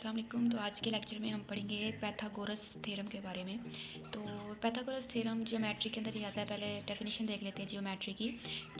अस्सलाम वालेकुम। तो आज के लेक्चर में हम पढ़ेंगे पैथागोरस थ्योरम के बारे में। तो पैथागोरस थ्योरम ज्योमेट्री के अंदर ही आता है। पहले डेफिनेशन देख लेते हैं ज्योमेट्री की।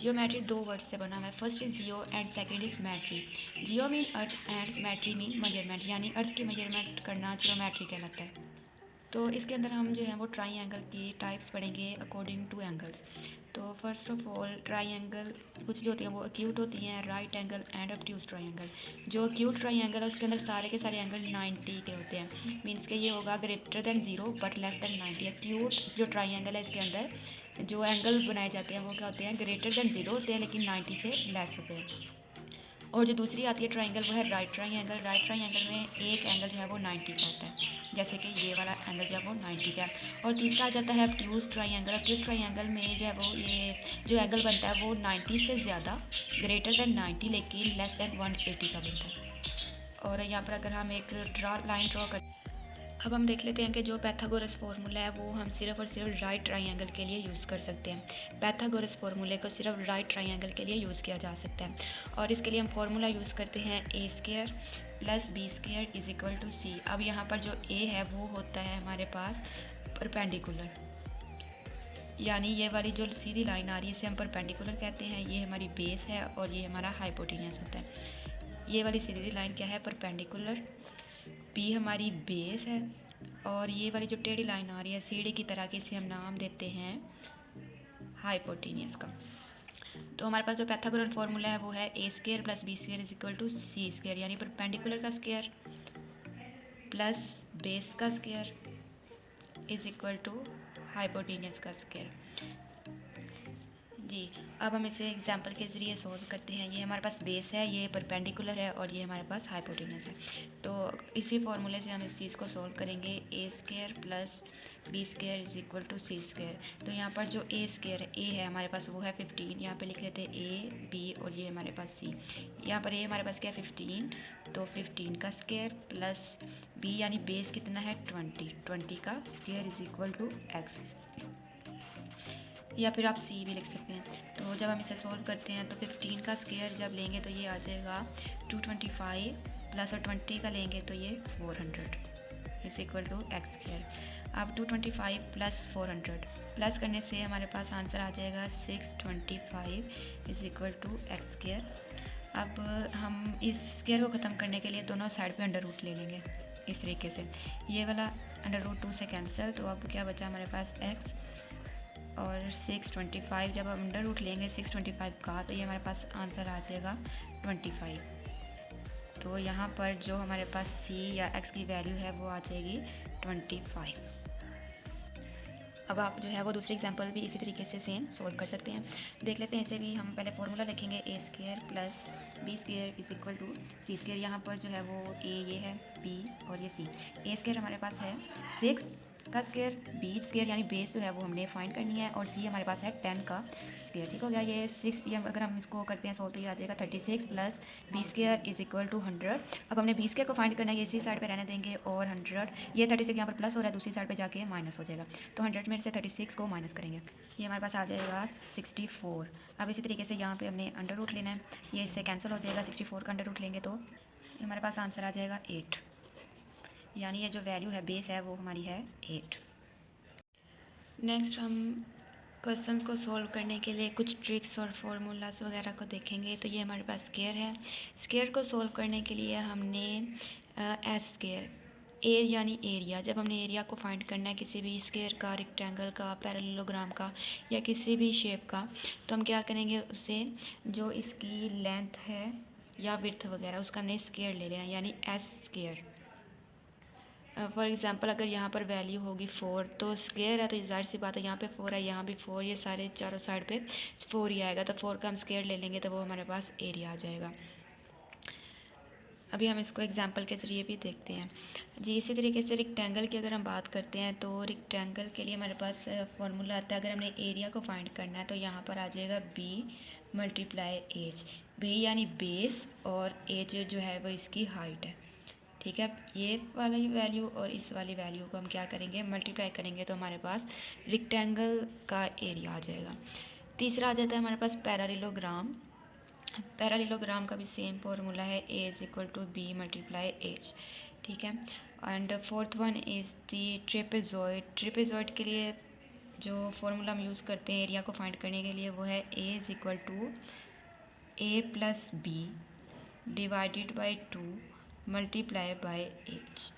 ज्योमेट्री दो वर्ड से बना हुआ है। First is geo and second is metry. Geo mean earth and metry mean measurement, यानी अर्थ की मेजरमेंट करना ज्योमेट्री कहलाता है। तो इसके अंदर हम जो है वो ट्राइंगल की टाइप्स पढ़ेंगे अकॉर्डिंग टू एंगल्स। तो फर्स्ट ऑफ ऑल ट्राइंगल कुछ जो होती हैं वो एक्यूट होती हैं, right angle and obtuse triangle. जो एक्यूट ट्राइंगल है उसके अंदर सारे के सारे एंगल 90 के होते हैं। मीन्स के ये होगा greater than 0 but less than 90। Acute जो ट्राइंगल है इसके अंदर जो एंगल बनाए जाते हैं वो क्या होते हैं, ग्रेटर देन 0 होते हैं लेकिन 90 से लेस होते हैं। और जो दूसरी आती है ट्राइंगल वो है राइट ट्राइंगल। राइट ट्राइंगल में एक एंगल जो है वो 90 का होता है, जैसे कि ये वाला एंगल जो है वो 90 का है। और तीसरा आ जाता है ऑब्ट्यूज ट्राइंगल। ऑब्ट्यूज ट्राइंगल में जो है वो ये जो एंगल बनता है वो 90 से ज़्यादा, ग्रेटर देन 90 लेकिन लेस देन 180 का बनता है। और यहाँ पर अगर हम एक लाइन ड्रॉ करते हैं, अब हम देख लेते हैं कि जो पैथागोरस फार्मूला है वो हम सिर्फ और सिर्फ राइट ट्राइंगल के लिए यूज़ कर सकते हैं। पैथागोरस फार्मूले को सिर्फ राइट ट्राइंगल के लिए यूज़ किया जा सकता है। और इसके लिए हम फार्मूला यूज़ करते हैं A square plus B square is equal to C. अब यहाँ पर जो ए है वो होता है हमारे पास परपेंडिकुलर, यानी ये वाली जो सीधी लाइन आ रही है इसे हम परपेंडिकुलर कहते हैं। ये हमारी बेस है और ये हमारा हाइपोटेन्यूस होता है। ये वाली सीधी लाइन क्या है, परपेंडिकुलर। बी हमारी बेस है और ये वाली जो टेढ़ी लाइन आ रही है सीढ़ी की तरह की, इसे हम नाम देते हैं हाइपोटेन्यूस का। तो हमारे पास जो पैथागोरस फार्मूला है वो है A square plus B square is equal to C square, यानी परपेंडिकुलर का स्क्वायर प्लस बेस का square is equal to hypotenuse का स्क्वायर। जी, अब हम इसे एग्जांपल के ज़रिए सोल्व करते हैं। ये हमारे पास बेस है, ये परपेंडिकुलर है और ये हमारे पास हाइपोटेन्यूस है। तो इसी फॉर्मूले से हम इस चीज़ को सोल्व करेंगे। A square plus B square is equal to C square. तो यहाँ पर जो ए स्क्वायर ए है हमारे पास वो है 15। यहाँ पे लिख लेते हैं ए बी और ये हमारे पास सी। यहाँ पर ए हमारे पास क्या है 15, तो 15 का स्क्वायर प्लस बी यानी बेस कितना है 20 का square is equal to x, या फिर आप सी भी लिख सकते हैं। तो जब हम इसे सोल्व करते हैं तो 15 का स्क्वायर जब लेंगे तो ये आ जाएगा 225 प्लस और 20 का लेंगे तो ये 400 is equal to x square. अब 225 प्लस 400 प्लस करने से हमारे पास आंसर आ जाएगा 625 is equal to x square. अब हम इस स्क्वायर को ख़त्म करने के लिए दोनों साइड पे अंडर रूट ले लेंगे इस तरीके से। ये वाला अंडर रूट 2 से कैंसिल, तो अब क्या बचा हमारे पास एक्स और 625। जब हम अंडर रूट लेंगे 625 का तो ये हमारे पास आंसर आ जाएगा 25। तो यहाँ पर जो हमारे पास सी या एक्स की वैल्यू है वो आ जाएगी 25। अब आप जो है वो दूसरी एग्जांपल भी इसी तरीके से सेम सोल्व कर सकते हैं। देख लेते हैं इसे भी। हम पहले फॉर्मूला लिखेंगे A square plus B square is equal to C square. यहाँ पर जो है वो ए ये है, बी और ये सी। ए स्क्वायर हमारे पास है 6 का स्क्वायर, बी स्क्वायर यानी बेस जो है वो हमने फाइंड करनी है, और सी हमारे पास है 10 का स्क्वायर। ठीक हो गया। ये 6 ये अगर हम इसको करते हैं सोल्व तो ये आ जाएगा 36 plus B square is equal to 100। अब हमने बी स्क्वायर को फाइंड करना है, ये इसी साइड पे रहने देंगे और 100 ये 36 यहाँ पर प्लस हो रहा है, दूसरी साइड पे जाके माइनस हो जाएगा। तो 100 में से 36 को माइनस करेंगे, ये हमारे पास आ जाएगा 64। अब इसी तरीके से यहाँ पे हमने अंडर रूट लेना है, ये इससे कैंसिल हो जाएगा। 64 का अंडर रूट लेंगे तो हमारे पास आंसर आ जाएगा 8, यानी ये जो वैल्यू है बेस है वो हमारी है 8। नेक्स्ट हम क्वेश्चन को सॉल्व करने के लिए कुछ ट्रिक्स और फार्मूलाज वगैरह को देखेंगे। तो ये हमारे पास स्क्वायर है। स्क्वायर को सॉल्व करने के लिए हमने एस स्क्वायर ए यानी एरिया, जब हमने एरिया को फाइंड करना है किसी भी स्क्वायर का, रेक्टेंगल का, पैरेललोग्राम का या किसी भी शेप का, तो हम क्या करेंगे, उसे जो इसकी लेंथ है या विड्थ वगैरह उसका हमने स्क्वायर ले लेना, यानी एस स्क्वायर। फॉर एग्ज़ाम्पल अगर यहाँ पर वैल्यू होगी 4 तो स्क्वायर है तो जाहिर सी बात है यहाँ पे 4 है, यहाँ भी 4, ये सारे चारों साइड पे 4 ही आएगा। तो 4 का हम स्क्वायर ले लेंगे तो वो हमारे पास एरिया आ जाएगा। अभी हम इसको एग्जांपल के ज़रिए भी देखते हैं। जी, इसी तरीके से रेक्टेंगल की अगर हम बात करते हैं तो रेक्टेंगल के लिए हमारे पास फार्मूला आता है। अगर हमने एरिया को फाइंड करना है तो यहाँ पर आ जाएगा बी मल्टीप्लाई एच। बी यानी बेस और एच जो है वो इसकी हाइट है। ठीक है, ये वाली वैल्यू और इस वाली वैल्यू को हम क्या करेंगे, मल्टीप्लाई करेंगे तो हमारे पास रेक्टेंगल का एरिया आ जाएगा। तीसरा आ जाता है हमारे पास पैरेललोग्राम। पैरेललोग्राम का भी सेम फॉर्मूला है, A is equal to B multiply H. ठीक है। And fourth one is the trapezoid. Trapezoid के लिए जो फॉर्मूला हम यूज़ करते हैं एरिया को फाइंड करने के लिए वो है a is equal to a plus B divided by 2 multiply by h।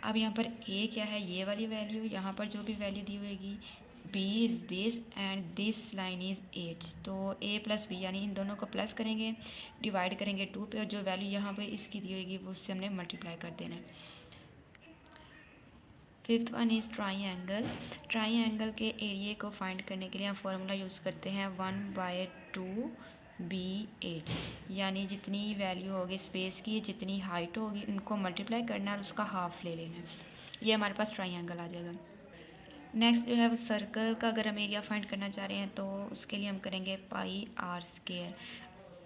अब यहाँ पर a क्या है, ये वाली वैल्यू, यहाँ पर जो भी वैल्यू दी होगी b is this and this line is h। तो a प्लस बी यानी इन दोनों को प्लस करेंगे, डिवाइड करेंगे 2 पे, और जो वैल्यू यहाँ पे इसकी दी होगी वो उससे हमने मल्टीप्लाई कर देना है। Fifth one is triangle. Triangle के एरिया को फाइंड करने के लिए हम फॉर्मूला यूज़ करते हैं 1/2 BH, यानी जितनी वैल्यू होगी स्पेस की, जितनी हाइट होगी उनको मल्टीप्लाई करना है और उसका हाफ ले लेना है। ये हमारे पास ट्राइंगल आ जाएगा। नेक्स्ट जो है वो सर्कल का अगर हम एरिया फाइंड करना चाह रहे हैं तो उसके लिए हम करेंगे पाई आर स्क्वायर।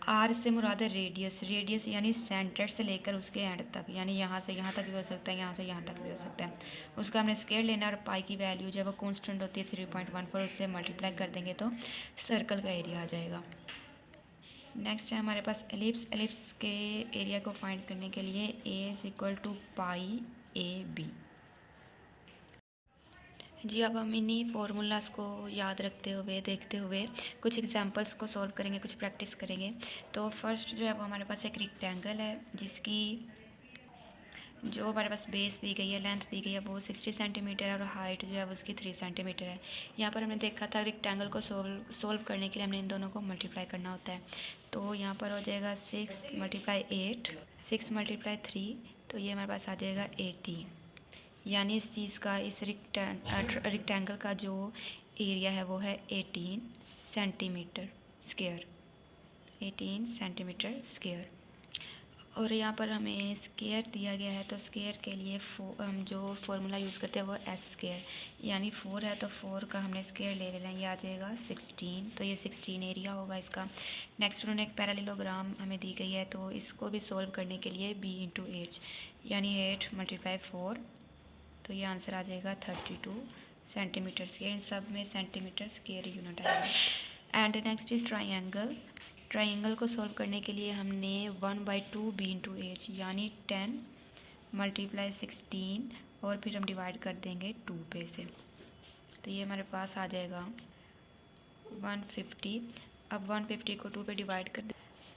आर से मुराद है रेडियस। रेडियस यानी सेंटर से लेकर उसके एंड तक, यानी यहाँ से यहाँ तक भी हो सकता है, यहाँ से यहाँ तक भी हो सकता है। उसका हमने स्क्वायर लेना और पाई की वैल्यू जब वो कांस्टेंट होती है 3.14 उससे मल्टीप्लाई कर देंगे तो सर्कल का एरिया आ जाएगा। नेक्स्ट है हमारे पास एलिप्स। एलिप्स के एरिया को फाइंड करने के लिए a is equal to pi AB। जी, अब हम इन्हीं फार्मूलाज को याद रखते हुए देखते हुए कुछ एग्जांपल्स को सॉल्व करेंगे, कुछ प्रैक्टिस करेंगे। तो फर्स्ट जो है वो हमारे पास एक रेक्टेंगल है जिसकी जो हमारे पास बेस दी गई है, लेंथ दी गई है वो 60 सेंटीमीटर है और हाइट जो है वो उसकी 3 सेंटीमीटर है। यहाँ पर हमने देखा था रेक्टेंगल को सोल्व करने के लिए हमने इन दोनों को मल्टीप्लाई करना होता है। तो यहाँ पर हो जाएगा 6 × 8, 6 × 3, तो ये हमारे पास आ जाएगा 18। यानी इस चीज़ का, इस रेक्टेंगल का जो एरिया है वो है 18 सेंटीमीटर स्क्वायर, 18 सेंटीमीटर स्क्वायर। और यहाँ पर हमें स्क्वायर दिया गया है तो स्क्वायर के लिए हम जो फॉर्मूला यूज़ करते हैं वो एस स्क्वायर, यानी 4 है तो 4 का हमने स्क्वायर ले लेना है, ये आ जाएगा 16। तो ये 16 एरिया होगा इसका। नेक्स्ट उन्होंने एक पैरेललोग्राम हमें दी गई है तो इसको भी सोल्व करने के लिए b × h, यानी 8 × 4, तो ये आंसर आ जाएगा 32 सेंटीमीटर स्क्वायर। इन सब में सेंटीमीटर स्क्वायर यूनिट आएगा। And next is triangle. Triangle को सॉल्व करने के लिए हमने 1/2 b × h यानी 10 × 16 और फिर हम डिवाइड कर देंगे 2 पे से, तो ये हमारे पास आ जाएगा 150। अब 150 को 2 पे डिवाइड कर दे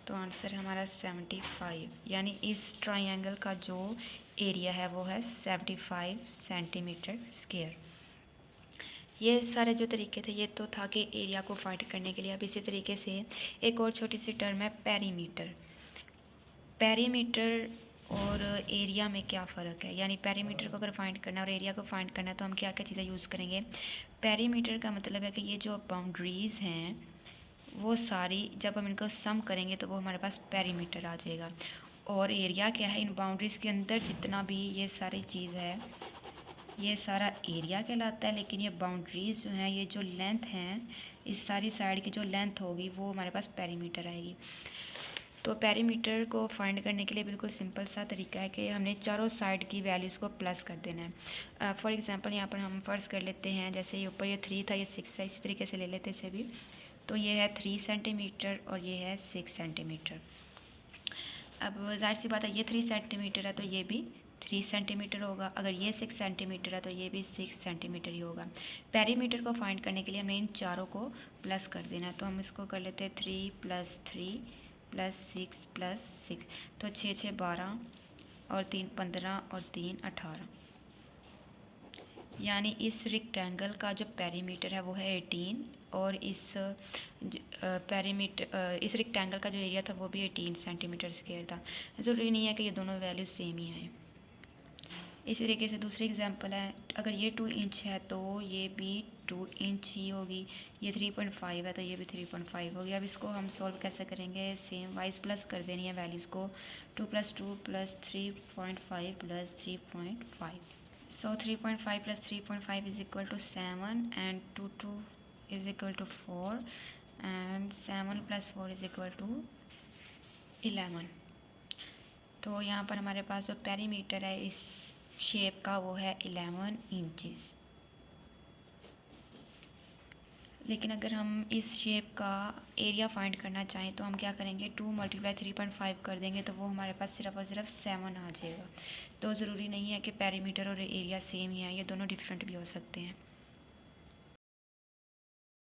तो आंसर हमारा 75, यानी इस ट्राइंगल का जो एरिया है वो है 75 सेंटीमीटर स्क्वायर। ये सारे जो तरीके थे ये तो था कि एरिया को फाइंड करने के लिए। अब इसी तरीके से एक और छोटी सी टर्म है पेरीमीटर। पेरीमीटर और एरिया में क्या फ़र्क है, यानी पेरीमीटर को अगर फाइंड करना है और एरिया को फाइंड करना है तो हम क्या क्या चीज़ें यूज़ करेंगे। पेरीमीटर का मतलब है कि ये जो बाउंड्रीज़ हैं वो सारी जब हम इनको सम करेंगे तो वो हमारे पास पेरीमीटर आ जाएगा। और एरिया क्या है, इन बाउंड्रीज़ के अंदर जितना भी ये सारी चीज़ है ये सारा एरिया कहलाता है। लेकिन ये बाउंड्रीज़ जो हैं, ये जो लेंथ हैं, इस सारी साइड की जो लेंथ होगी वो हमारे पास पेरीमीटर आएगी। तो पेरीमीटर को फाइंड करने के लिए बिल्कुल सिंपल सा तरीका है कि हमने चारों साइड की वैल्यूज़ को प्लस कर देना है। फॉर एग्जांपल यहाँ पर हम फर्स्ट कर लेते हैं, जैसे ये ऊपर ये 3 था, ये 6 है, इसी तरीके से ले लेते इसे भी। तो ये है 3 सेंटीमीटर और ये है 6 सेंटीमीटर। अब जाहिर सी बात है ये 3 सेंटीमीटर है तो ये भी 3 सेंटीमीटर होगा। अगर ये 6 सेंटीमीटर है तो ये भी 6 सेंटीमीटर ही होगा। पेरीमीटर को फाइंड करने के लिए हमने इन चारों को प्लस कर देना है। तो हम इसको कर लेते हैं 3 + 3 + 6 + 6, तो 6 6 12 और 3 15 और 3 18, यानी इस रेक्टेंगल का जो पेरीमीटर है वो है 18 और इस इस रेक्टेंगल का जो एरिया था वो भी 18 सेंटीमीटर स्क्वायर था। ज़रूरी नहीं है कि ये दोनों वैल्यू सेम ही आए। इसी तरीके से दूसरी एग्जांपल है, अगर ये 2 इंच है तो ये भी 2 इंच ही होगी। ये 3.5 है तो ये भी 3.5 होगी। अब इसको हम सॉल्व कैसे करेंगे, सेम वाइज प्लस कर देनी है वैल्यूज़ को। 2 + 2 + 3.5 + 3.5, so 3.5 + 3.5 is equal to 7 and 2 is equal to 4 and 7 + 4 is equal to 11। तो यहाँ पर हमारे पास जो पेरीमीटर है इस शेप का वो है 11 इंचेस। लेकिन अगर हम इस शेप का एरिया फाइंड करना चाहें तो हम क्या करेंगे, 2 × 3.5 कर देंगे तो वो हमारे पास सिर्फ और सिर्फ 7 आ जाएगा। तो ज़रूरी नहीं है कि पेरीमीटर और एरिया सेम ही है, ये दोनों डिफरेंट भी हो सकते हैं।